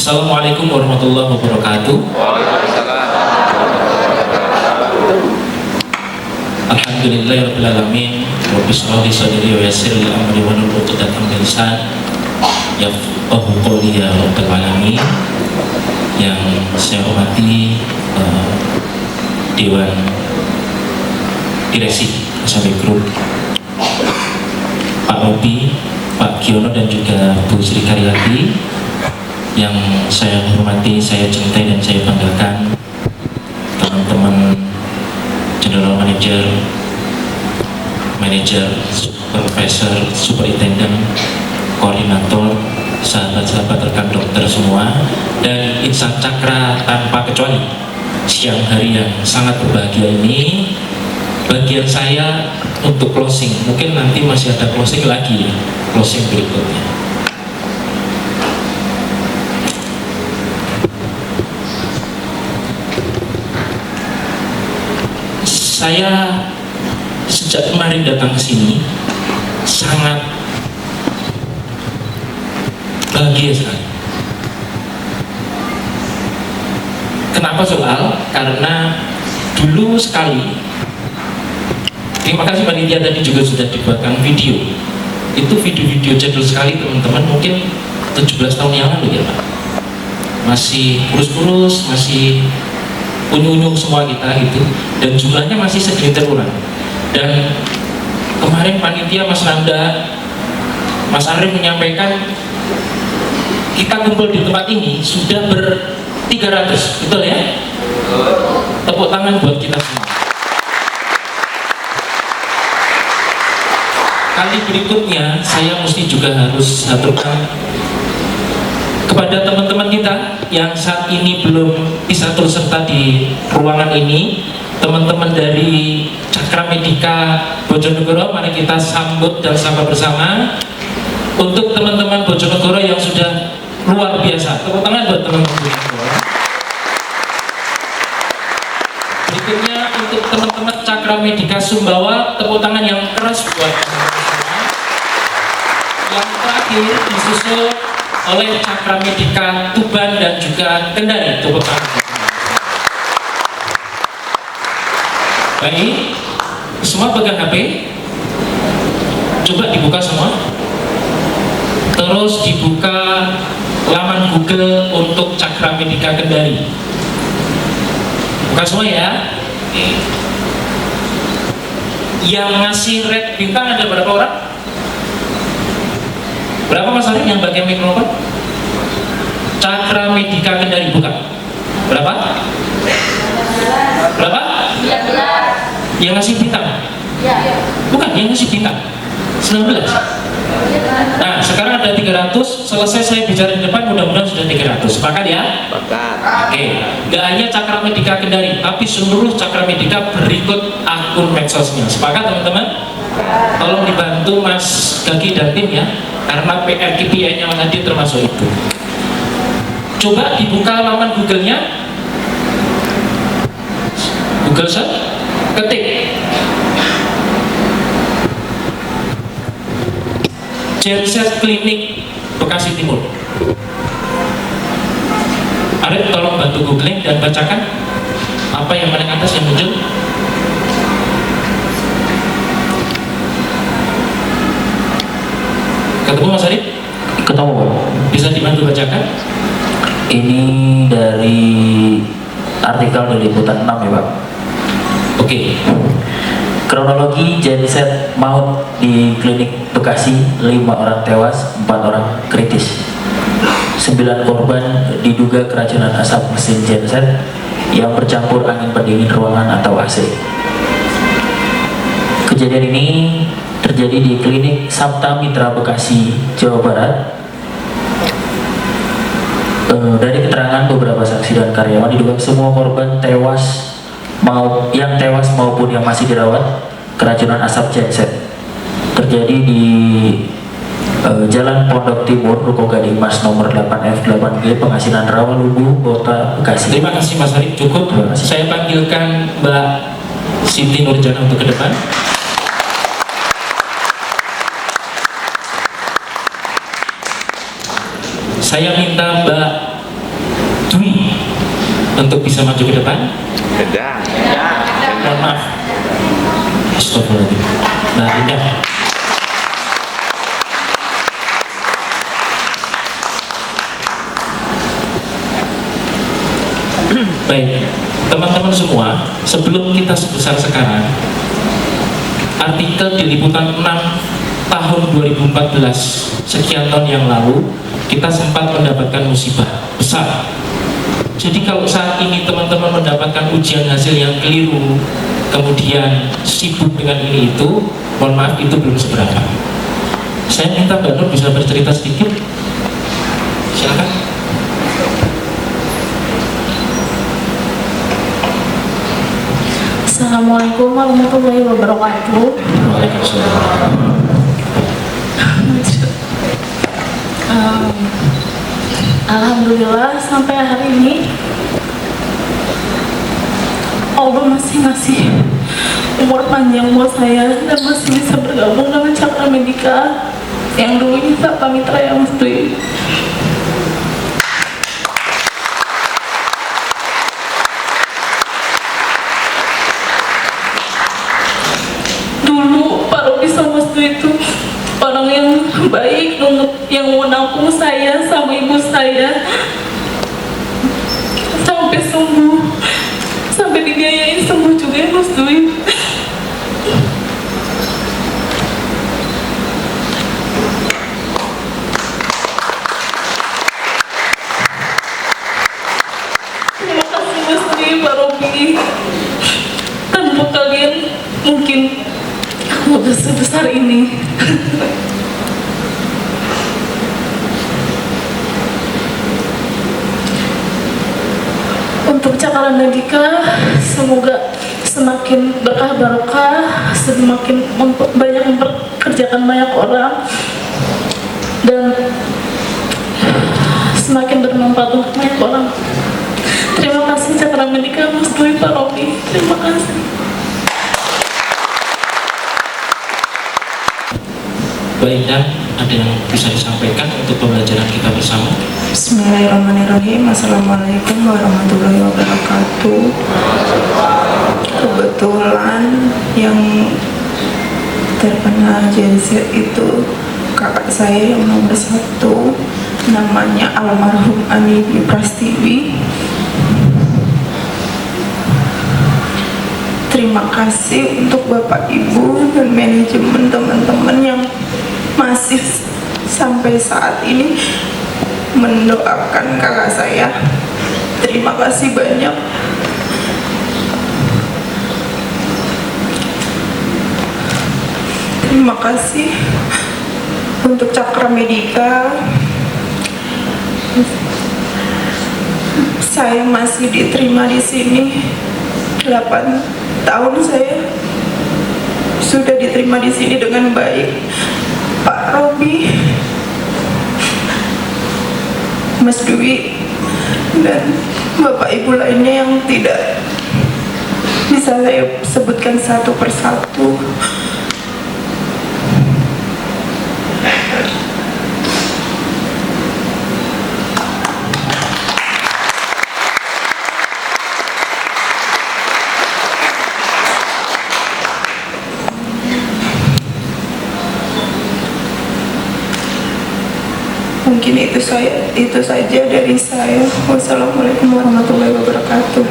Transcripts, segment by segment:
Assalamualaikum warahmatullahi wabarakatuh. Alhamdulillahirabbil alamin. Rabbi shrah li sadri wa yassir li amri wahlul 'uqdatam min lisani yafqahu qawli ya rabbal alamin. Yang saya hormati Dewan Direksi Asami Group, Pak Robi, Pak Giono dan juga Bu Sri Karyati. Yang saya hormati, saya cintai dan saya banggakan teman-teman General Manager, Supervisor, Superintendent, Koordinator, sahabat-sahabat rekan dokter semua, dan insan cakra tanpa kecuali. Siang hari yang sangat berbahagia ini, bagian saya untuk closing. Mungkin nanti masih ada closing lagi ya, closing berikutnya. Saya sejak kemarin datang ke sini sangat bahagia sekali. Kenapa soal? Karena dulu sekali, terima kasih panitia tadi juga sudah dibuatkan video. Itu video-video jadul sekali teman-teman, mungkin 17 tahun yang lalu ya Pak. Masih kurus-kurus, masih unyu-unyu semua kita itu, dan jumlahnya masih segelintir orang. Dan kemarin panitia Mas Nanda, Mas Arif menyampaikan kita kumpul di tempat ini sudah ber-300, betul ya? Tepuk tangan buat kita semua. Kali berikutnya saya mesti juga harus aturkan kepada teman-teman kita yang saat ini belum bisa turut serta di ruangan ini, teman-teman dari Cakra Medika Bojonegoro, mari kita sambut dan sapa bersama. Untuk teman-teman Bojonegoro yang sudah luar biasa, tepuk tangan buat teman-teman Bojonegoro. Berikutnya untuk teman-teman Cakra Medika Sumbawa, tepuk tangan yang keras buat teman-teman semua. Yang terakhir disusul oleh Cakra Medika Tuban dan juga Kendari, tepuk tangan. Baik, semua pegang HP, coba dibuka semua, terus dibuka laman Google untuk Cakra Medika Kendari. Buka semua ya. Yang ngasih red bintang ada berapa orang? Berapa Mas Arif yang bagian mikrofon? Cakra Medika Kendari buka. Berapa? Berapa? 19. Yang ngasih bintang? Ya. Bukan, yang ngasih bintang 19. Nah, sekarang ada 300. Selesai saya bicara di depan, mudah-mudahan sudah 300. Sepakat ya? Sepakat. Oke. Gak hanya Cakra Medika Kendari, tapi seluruh Cakra Medika berikut akun medsosnya. Sepakat teman-teman? Tolong dibantu Mas Gagi dan tim ya, karena PR KPI-nya Mas Hadi termasuk itu. Coba dibuka laman Google-nya, Google search, ketik Genset Klinik Bekasi Timur. Arif tolong bantu googling dan bacakan apa yang paling atas yang muncul. Ketemu Mas Arif? Ketemu Pak. Bisa dibantu bacakan? Ini dari artikel dari Liputan 6 ya Pak. Oke. Kronologi genset maut di klinik Bekasi, 5 orang tewas, 4 orang kritis. 9 korban diduga keracunan asap mesin genset yang bercampur angin pendingin ruangan atau AC. Kejadian ini terjadi di klinik Sabta Mitra Bekasi, Jawa Barat. Dari keterangan beberapa saksi dan karyawan, diduga semua korban tewas, yang tewas maupun yang masih dirawat keracunan asap genset terjadi di Jalan Pondok Timur, Ruko Gading Mas nomor 8F8G, Pengasinan Rawalubu, Kota Bekasi. Terima kasih Mas Arif, cukup. Saya panggilkan Mbak Siti Nurjana untuk ke depan. Saya minta Mbak untuk bisa maju ke depan? Sedang. Mohon maaf. Astagfirullahaladzim. Nah, indah. Baik, teman-teman semua, sebelum kita sebesar sekarang, artikel di Liputan 6 tahun 2014, sekian tahun yang lalu, kita sempat mendapatkan musibah besar. Jadi kalau saat ini teman-teman mendapatkan ujian hasil yang keliru, kemudian sibuk dengan ini itu, mohon maaf, itu belum seberapa. Saya minta Mbak Nur bisa bercerita sedikit. Silakan. Assalamualaikum warahmatullahi wabarakatuh. Waalaikumsalam. Alhamdulillah sampai hari ini Allah masih ngasih umur panjang buat saya dan masih bisa bergabung dengan Cakra Medika yang dulunya Sapta Mitra yang Mesti. Dulu Pak Robi Samustu itu orang yang baik banget, yang mau nampung saya sama ibu saya sampai sembuh, sampai dibiayain sembuh juga ya Mas Dwi. Terima kasih Mas Dwi, Pak Robi. Tanpa kalian mungkin aku gak sebesar ini. Untuk Cakra Medika, semoga semakin berkah barokah, semakin banyak memperkerjakan banyak orang, dan semakin bermanfaat untuk banyak orang. Terima kasih Cakra Medika, Mas Dwi, Pak Robi. Terima kasih. Baik, dan ada yang bisa disampaikan untuk pembelajaran kita bersama? Bismillahirrahmanirrahim. Assalamualaikum warahmatullahi wabarakatuh. Kebetulan yang terkena genset itu kakak saya yang nomor 1, namanya almarhum Ani Prastiwi. Terima kasih untuk Bapak Ibu dan manajemen teman-teman yang masih sampai saat ini mendoakan kakak saya. Terima kasih banyak. Terima kasih untuk Cakra Medika. Saya masih diterima di sini 8 tahun. Saya sudah diterima di sini dengan baik. Pak Robi, Mas Dwi, dan Bapak Ibu lainnya yang tidak bisa saya sebutkan satu persatu. Mungkin itu saja dari saya. Wassalamualaikum warahmatullahi wabarakatuh.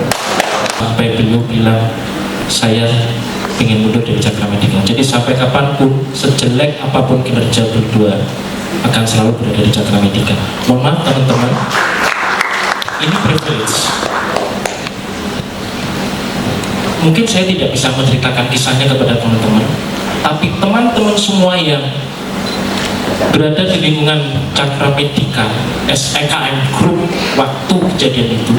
Sampai beliau bilang saya ingin mundur dari Cakra Medika. Jadi sampai kapanpun, sejelek apapun kinerja berdua, akan selalu berada di Cakra Medika. Mohon maaf teman-teman, ini privilege. Mungkin saya tidak bisa menceritakan kisahnya kepada teman-teman, tapi teman-teman semua yang berada di lingkungan Cakra Medika, SEKM Group waktu kejadian itu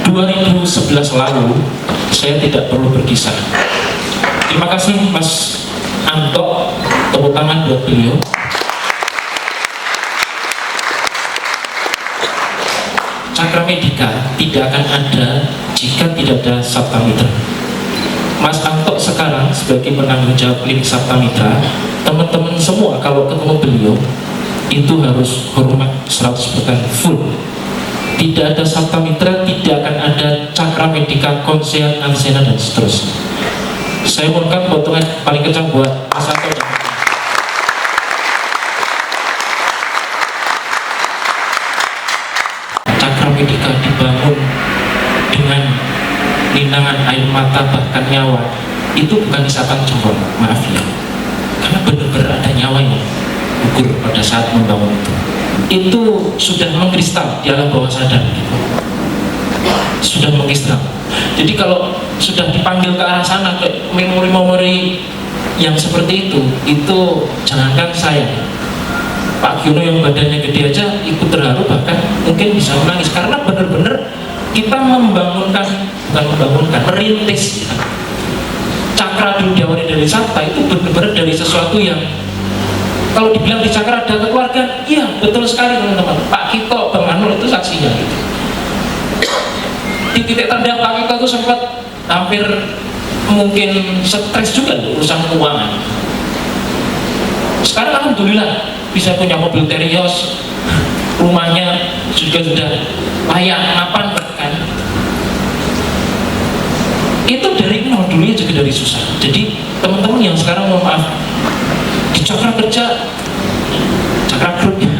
2011 lalu, saya tidak perlu berkisah. Terima kasih Mas Anto, tepuk tangan buat beliau. Cakra Medika tidak akan ada jika tidak ada Sapta Mitra. Mas Anto sekarang sebagai penanggung jawab klinik Sapta Mitra, teman-teman semua kalau ketemu beliau itu harus hormat 100% full, tidak ada Sabta Mitra, tidak akan ada Cakra Medika, Konsehat, Ansena, dan seterusnya. Saya mohonkan potongan paling kencang buat Mas Anto dan Cakra Medika dibangun dengan linangan air mata bahkan nyawa. Itu bukan isapan jempol, maaf ya, karena benar-benar ada nyawanya gugur pada saat membangun itu sudah mengkristal di alam bawah sadar gitu. Sudah mengkristal. Jadi kalau sudah dipanggil ke arah sana, ke memori-memori yang seperti itu jangankan saya, Pak Giono yang badannya gede aja ikut terharu, bahkan mungkin bisa menangis, karena benar-benar kita merintis ya. Cakra dulu diawali dari Sabta itu benar-benar dari sesuatu yang kalau dibilang di Cakra ada keluarga, iya betul sekali teman-teman. Pak Kito, Bang Anul itu saksinya gitu. Di titik terendah Pak Kito itu sempat hampir mungkin stres juga loh, urusan keuangan. Sekarang alhamdulillah bisa punya mobil Terios, rumahnya juga sudah layak mapan bahkan. Itu dari nol, dulunya juga dari susah. Jadi teman-teman yang sekarang mohon maaf di Cakra kerja, Cakra grup ya,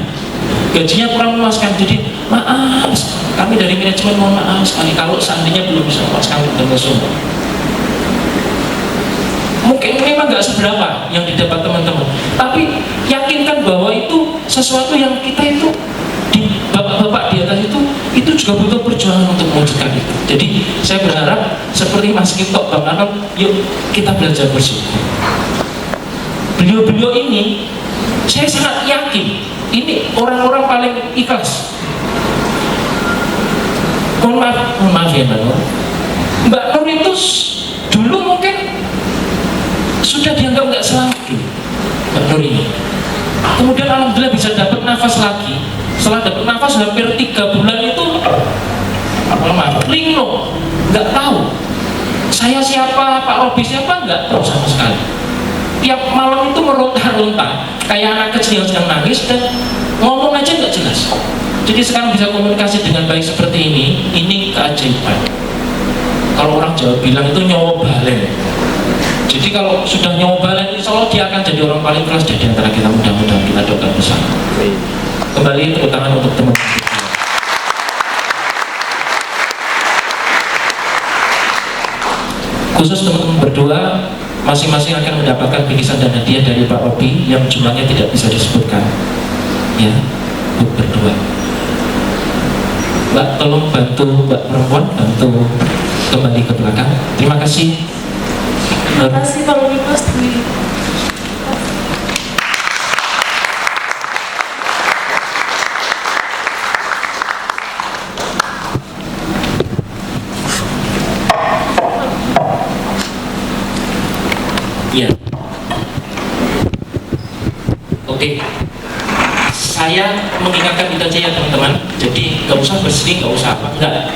gajinya kurang memuaskan, jadi maaf kami dari manajemen mohon maaf sekali kalau seandainya belum bisa memuaskan dengan semua. Mungkin memang nggak seberapa yang didapat teman-teman, tapi yakinkan bahwa itu sesuatu yang kita itu di bapak-bapak di atas itu juga butuh perjuangan untuk mewujudkan itu. Jadi saya berharap seperti Mas Kito, Bang Anol, yuk kita belajar bersyukur. Beliau-beliau ini saya sangat yakin ini orang-orang paling ikhlas. Mohon maaf ya Mbak Nur. Mbak Nur itu dulu mungkin sudah dianggap nggak selamat Mbak Nur ini. Kemudian alhamdulillah bisa dapat nafas lagi. Setelah dapat nafas hampir 3 bulan itu linglung, nggak tahu saya siapa, Pak Robi siapa, nggak tahu sama sekali. Tiap malam itu meronta-ronta kayak anak kecil yang sedang nangis dan ngomong aja nggak jelas. Jadi sekarang bisa komunikasi dengan baik seperti ini keajaiban. Kalau orang Jawa bilang itu nyawa balen. Jadi kalau sudah nyawa balen, insya Allah dia akan jadi orang paling kelas di antara kita. Mudah-mudahan kita doakan bersama. Kembali tepuk tangan untuk teman-teman. Khusus teman-teman berdua, masing-masing akan mendapatkan bingkisan dan hadiah dari Pak Robi yang jumlahnya tidak bisa disebutkan. Ya, berdua. Mbak, tolong bantu Mbak perempuan, bantu kembali ke belakang. Terima kasih. Terima kasih Pak Robi pasti. Ya. Oke. Saya mengingatkan itu aja ya teman-teman. Jadi nggak usah bersedih, nggak usah apa, enggak.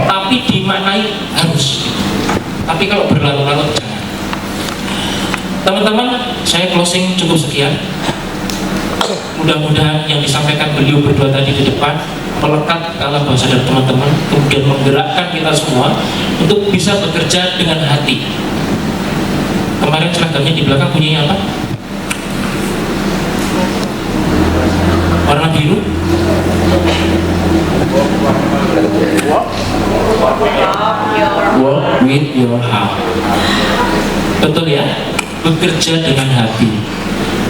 Tapi dimaknai harus. Tapi kalau berlarut-larut jangan. Teman-teman, saya closing cukup sekian. Mudah-mudahan yang disampaikan beliau berdua tadi di depan melekat ke alam bawah sadar teman-teman, kemudian menggerakkan kita semua untuk bisa bekerja dengan hati. Kemarin seragamnya di belakang punyanya apa? Warna biru. Work with your heart. Betul ya? Bekerja dengan hati.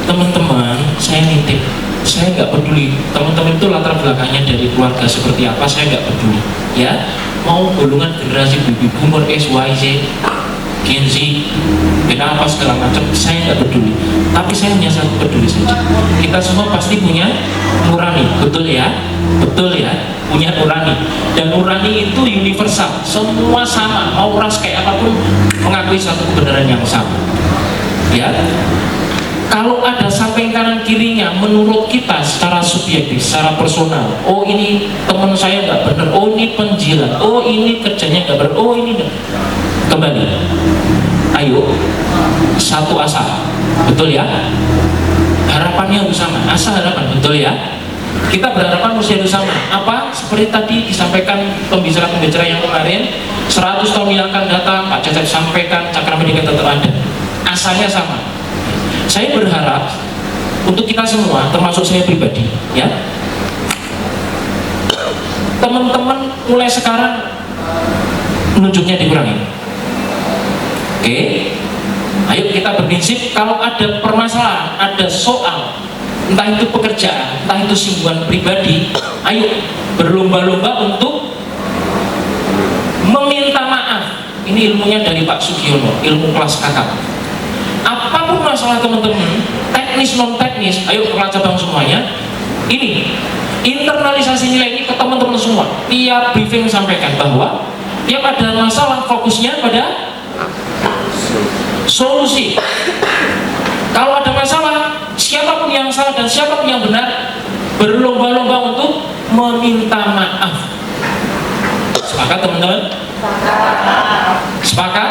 Teman-teman, saya nitip, saya nggak peduli teman-teman itu latar belakangnya dari keluarga seperti apa, saya nggak peduli ya, mau golongan generasi baby boomer, X, Y, Z, Gen Z, apa segala macam, saya nggak peduli. Tapi saya hanya satu peduli saja, kita semua pasti punya nurani, betul ya, punya nurani, dan nurani itu universal, semua sama, mau ras kayak apapun mengakui satu kebenaran yang sama ya. Kalau ada samping kanan kirinya menurut kita secara subjektif, secara personal, oh ini teman saya nggak benar, oh ini penjilat, oh ini kerjanya nggak benar, oh ini kembali, ayo satu asa, betul ya, harapannya bersama, asa harapan, betul ya, kita berharapan usia sama. Apa? Seperti tadi disampaikan pembicara-pembicara yang kemarin, 100 tahun yang akan datang, Pak Cecep sampaikan, Cakra Merdeka tetap ada. Asalnya sama. Saya berharap untuk kita semua, termasuk saya pribadi, ya, teman-teman mulai sekarang menunjuknya dikurangi. Oke, ayo kita berprinsip kalau ada permasalahan, ada soal, entah itu pekerjaan, entah itu singgungan pribadi, ayo berlomba-lomba untuk meminta maaf. Ini ilmunya dari Pak Sugiono, ilmu kelas kakap. Apapun masalah teman-teman, teknis non teknis, ayo kelas cabang semuanya. Ini internalisasi nilai ini ke teman-teman semua. Tiap briefing sampaikan bahwa tiap ada masalah fokusnya pada solusi. Kalau ada masalah, siapapun yang salah dan siapapun yang benar, berlomba-lomba untuk meminta maaf. Sepakat teman-teman? Sepakat?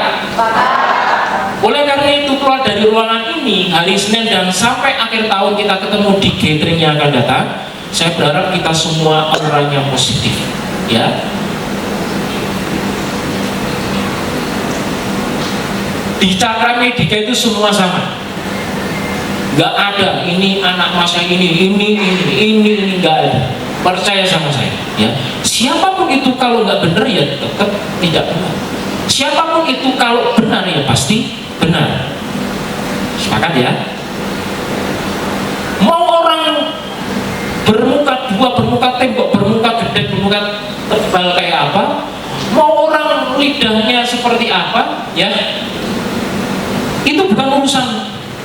Oleh karena itu, keluar dari ruangan ini hari Senin dan sampai akhir tahun kita ketemu di gathering yang akan datang, saya berharap kita semua auranya positif, ya. Di Cakra Merdeka itu semua sama, nggak ada ini anak masa ini nggak ada. Percaya sama saya, ya. Siapapun itu kalau nggak benar ya tetap tidak benar. Siapapun itu kalau benar ya pasti benar. Sepakat ya? Mau orang bermuka dua, bermuka tembok, bermuka gede, bermuka tebal kayak apa, mau orang lidahnya seperti apa, ya, itu bukan urusan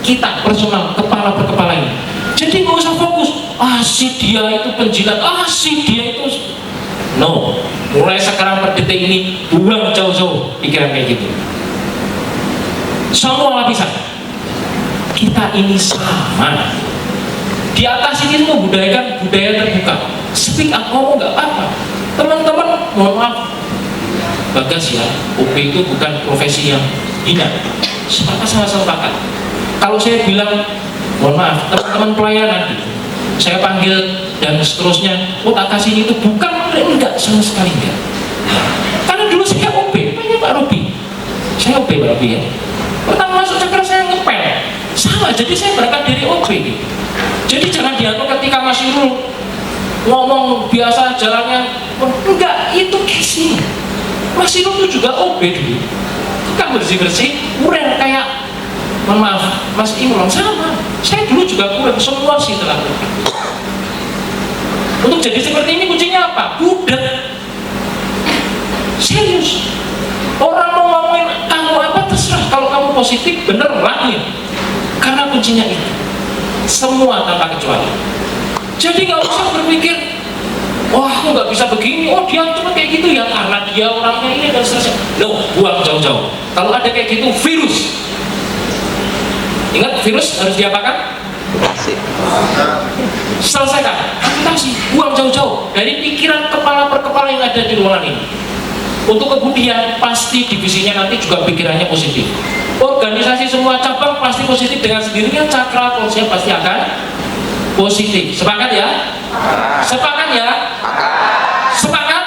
kita personal, kepala per kepala ini. Jadi nggak usah fokus, si dia itu penjilat, si dia itu, no. Mulai sekarang per detik ini buang jauh-jauh pikiran kayak gitu. Semua lapisan kita ini sama. Di atas ini semua budaya terbuka. Speak up, ngomong nggak apa-apa. Teman-teman, mohon maaf, Bagas ya, OP itu bukan profesi yang hina. Sepakat sama sepakat. Kalau saya bilang, mohon maaf, teman-teman pelayanan gitu, saya panggil dan seterusnya, tak kasih itu bukan, enggak, sama sekali enggak. Karena dulu saya OP, namanya Pak Robi. Saya OP Pak Robi ya. Pertama masuk Cakra saya ngepel, sama. Jadi saya berangkat dari OP gitu. Jadi jangan dianggap ketika Mas Irul ngomong biasa jalannya, enggak, itu casing. Mas Irul itu juga OP dulu. Bukan bersih-bersih, kurang kayak, mohon maaf, Mas Imron sama. Saya dulu juga kurang, semua sih telah kurang. Untuk jadi seperti ini kuncinya apa? Budak. Serius. Orang mau ngomongin kamu apa terserah. Kalau kamu positif, bener lakuin. Karena kuncinya itu. Semua tanpa kecuali. Jadi nggak usah berpikir, wah aku nggak bisa begini. Oh dia cuma kayak gitu ya karena dia orangnya ini dan seterusnya. No, buang jauh-jauh. Kalau ada kayak gitu virus. Ingat virus harus diapakan? Selesaikan, amputasi, buang jauh-jauh dari pikiran kepala per kepala yang ada di ruangan ini. Untuk kemudian pasti divisinya nanti juga pikirannya positif. Organisasi semua cabang pasti positif dengan sendirinya. Cakra konsep pasti akan positif. Sepakat ya? Sepakat ya? Sepakat?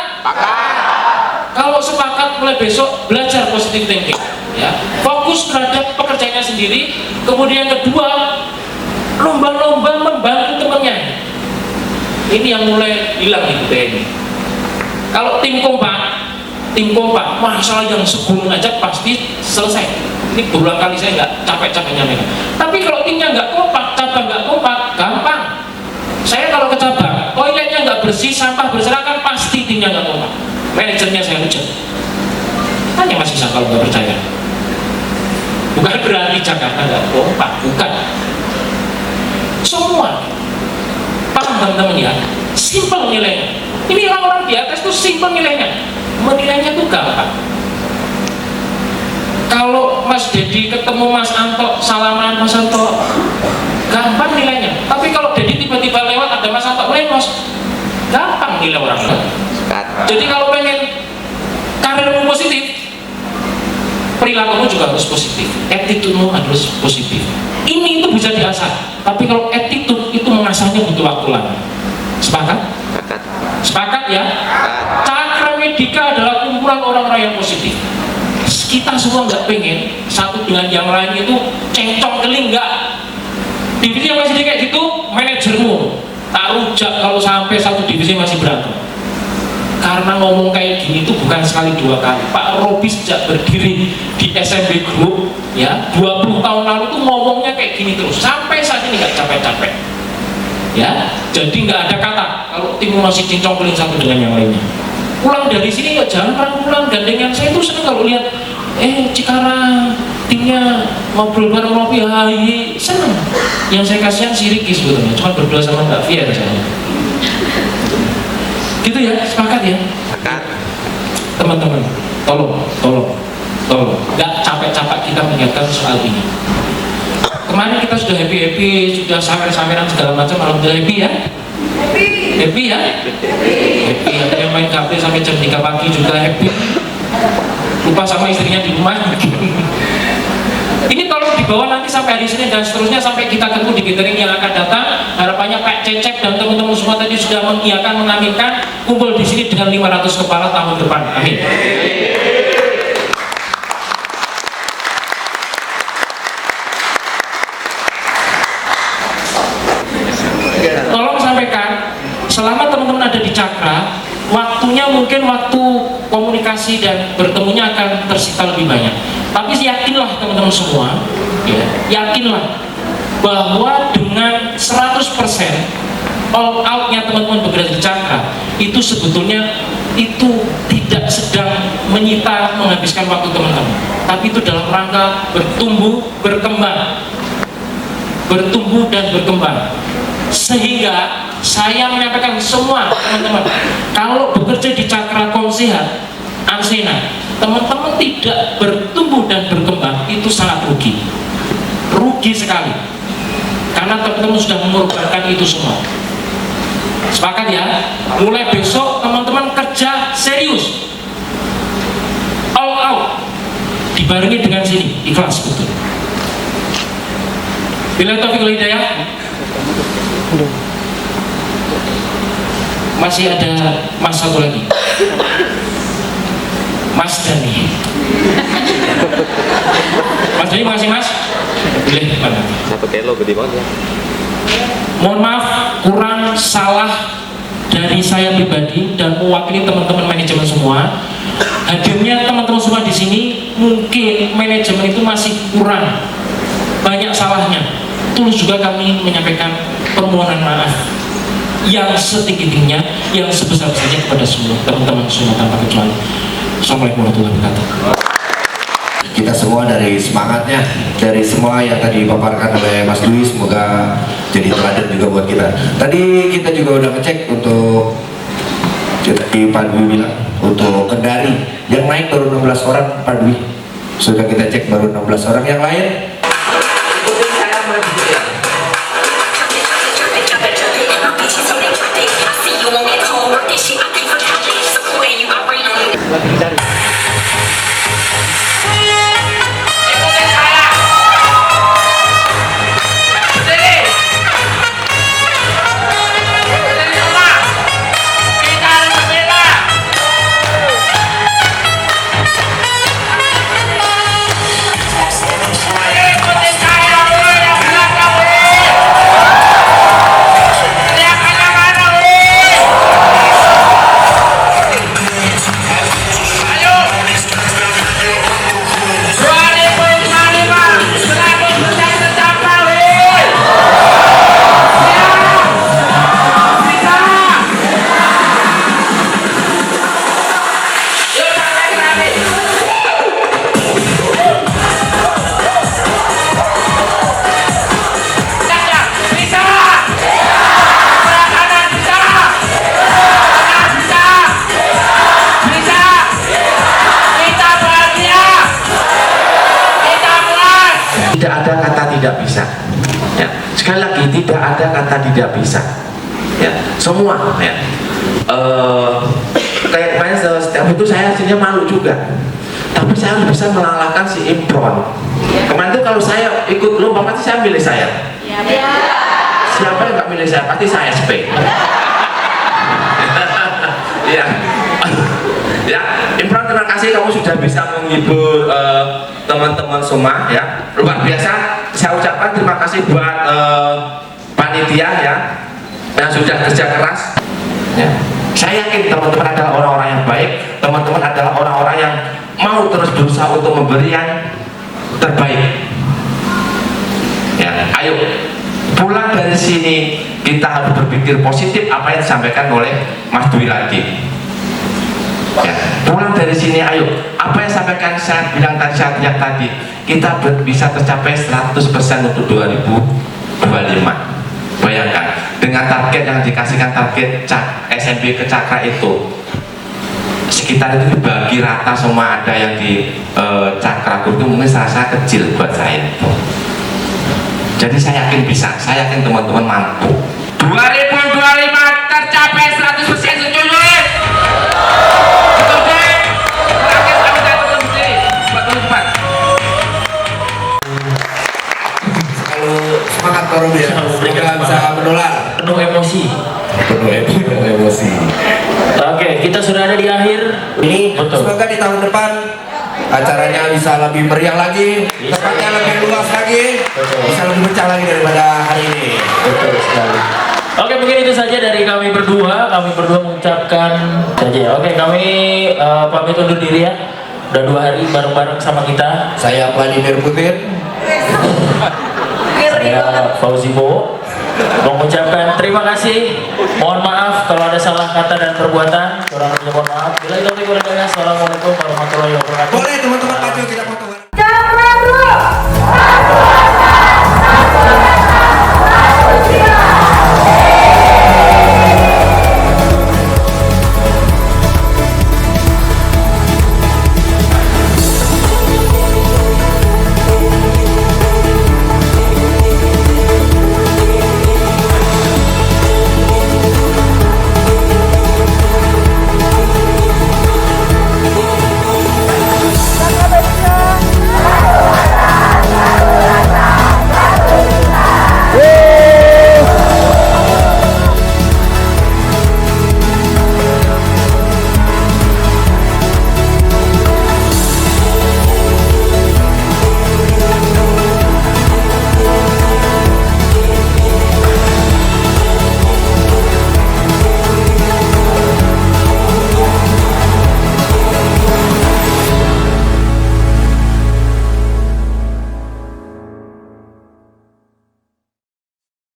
Kalau sepakat mulai besok belajar positif thinking. Ya, fokus terhadap pekerjaannya sendiri. Kemudian kedua, lomba-lomba membantu temannya. Ini yang mulai hilang di budaya ini. Kalau tim kompak, masalah yang sebelum aja pasti selesai. Ini berulang kali saya nggak capek-capeknya mereka. Tapi kalau timnya nggak kompak, cabang nggak kompak, gampang. Saya kalau ke cabang, toiletnya nggak bersih, sampah berserakan, pasti timnya nggak kompak. Manajernya saya hujat. Tanya Mas Isa kalau nggak percaya. Bukan berarti Jakarta nggak kompak, bukan. Semua paham teman-teman ya, simpel nilainya. Ini orang-orang di atas itu simpel nilainya, menilainya itu gampang. Kalau Mas Dedi ketemu Mas Anto, salaman Mas Anto, gampang nilainya. Tapi kalau Dedi tiba-tiba lewat ada Mas Anto lemos, gampang nilai orang lain. Jadi kalau pengen karirmu positif, perilakumu juga harus positif, attitude-mu harus positif. Ini itu bisa diasah, tapi kalau attitude itu mengasahnya butuh waktu lama. Sepakat? Sepakat ya? Cakra Medika adalah kumpulan orang-orang yang positif. Kita semua nggak pengen satu dengan yang lain itu cengcong keling, nggak. Divisi yang masih kayak gitu, manajermu tak rujak kalau sampai satu divisi masih berantem. Karena ngomong kayak gini itu bukan sekali dua kali. Pak Robi sejak berdiri di SMB Group ya 20 tahun lalu tuh ngomongnya kayak gini terus sampai saat ini nggak capek-capek ya. Jadi nggak ada kata kalau tim masih cincong keling satu dengan yang lainnya. Pulang dari sini ya jangan pernah pulang gandengan. Saya tuh seneng kalau lihat Cikarang timnya ngobrol bareng Robi, hai seneng. Yang saya kasihan si Riki sebetulnya cuma berdua sama Mbak Fia saya. Gitu ya, sepakat ya? Sepakat. Teman-teman, tolong nggak capek-capek kita mengingatkan soal ini. Kemarin kita sudah happy, sudah samer-sameran segala macam, alhamdulillah happy ya? Happy ya? Happy, ada yang main HP sampai jam 3 pagi juga happy. Lupa sama istrinya di rumah. Ini tolong dibawa nanti sampai hari Senin dan seterusnya sampai kita ketemu di gathering yang akan datang. Harapannya Pak Cecep dan teman-teman semua tadi sudah mengiyakan, mengaminkan, kumpul di sini dengan 500 kepala tahun depan. Amin. Tolong sampaikan, selama teman-teman ada di Cakra, waktunya mungkin waktu komunikasi dan bertemunya akan tersita lebih banyak. Tapi yakinlah teman-teman semua, ya, yakinlah bahwa dengan 100% all out-nya teman-teman bergerak di Cakra itu sebetulnya itu tidak sedang menyita menghabiskan waktu teman-teman, tapi itu dalam rangka bertumbuh, bertumbuh dan berkembang. Sehingga saya menyampaikan semua teman-teman, kalau bekerja di Cakra Komsehat Ansena, teman-teman tidak bertumbuh dan berkembang, itu sangat rugi sekali, karena teman-teman sudah mengorbankan itu semua. Sepakat ya? Mulai besok teman-teman kerja serius, all out, dibarengi dengan sini ikhlas betul. Bila taufiq wal hidayah. Masih ada Mas satu lagi, Mas Dani. Mas Dani, makasih Mas. Boleh mana? Satu kilo gede banget ya. Mohon maaf kurang salah dari saya pribadi dan mewakili teman-teman manajemen semua. Hadirnya teman-teman semua di sini mungkin manajemen itu masih kurang banyak salahnya. Tulus juga kami menyampaikan permohonan maaf yang setinggi-tingginya, yang sebesar-besarnya kepada semua teman-teman semua tanpa kecuali. Assalamualaikum warahmatullahi wabarakatuh. Kita semua dari semangatnya, dari semua yang tadi dipaparkan oleh Mas Dwi, semoga jadi teladan juga buat kita. Tadi kita juga udah ngecek untuk, tadi Pak Dwi bilang untuk Kendari yang naik baru 16 orang. Pak Dwi sudah kita cek baru 16 orang, yang lain tidak ada kata tidak bisa ya. Sekali lagi tidak ada kata tidak bisa ya, semua ya. Kayak kemarin setiap itu saya hasilnya malu juga, tapi saya harus bisa mengalahkan si Impron. Kemarin itu kalau saya ikut lomba pasti saya milih saya. Siapa yang nggak milih saya pasti saya SP. Ya. Ya, Imran, terima kasih kamu sudah bisa menghibur teman-teman semua ya. Luar biasa. Saya ucapkan terima kasih buat panitia ya yang sudah kerja keras. Ya. Saya yakin teman-teman adalah orang-orang yang baik, teman-teman adalah orang-orang yang mau terus berusaha untuk memberi yang terbaik. Ya, ayo pulang dari sini kita harus berpikir positif apa yang disampaikan oleh Mas Dwi lagi. Ya, pulang dari sini ayo apa yang sampaikan saya bilang tadi, saya teriak tadi, kita bisa tercapai 100% untuk 2025. Bayangkan dengan target yang dikasihkan, target SMP ke Cakra itu sekitar itu dibagi rata semua, ada yang di Cakra itu mungkin serasa kecil buat saya. Jadi saya yakin bisa, saya yakin teman-teman mampu. 2025 tercapai 100% setuju. Semangat Korum ya, semoga bisa menular. Penuh emosi. Penuh emosi. Oke, kita sudah ada di akhir. Ini Betul. semoga di tahun depan acaranya bisa lebih meriah lagi, tempatnya lebih luas lagi, bisa lebih pecah lagi daripada hari ini. Betul sekali. Oke, mungkin itu saja dari kami berdua. Kami berdua mengucapkan saja. Oke, kami pamit undur diri ya. Udah 2 hari bareng-bareng sama kita. Saya Vladimir Putin. Saya Fauzi Bowo mengucapkan terima kasih. Mohon maaf kalau ada salah kata dan perbuatan. Kurang lebih mohon maaf. Bila itu, assalamualaikum warahmatullahi wabarakatuh. Boleh teman-teman maju kita foto.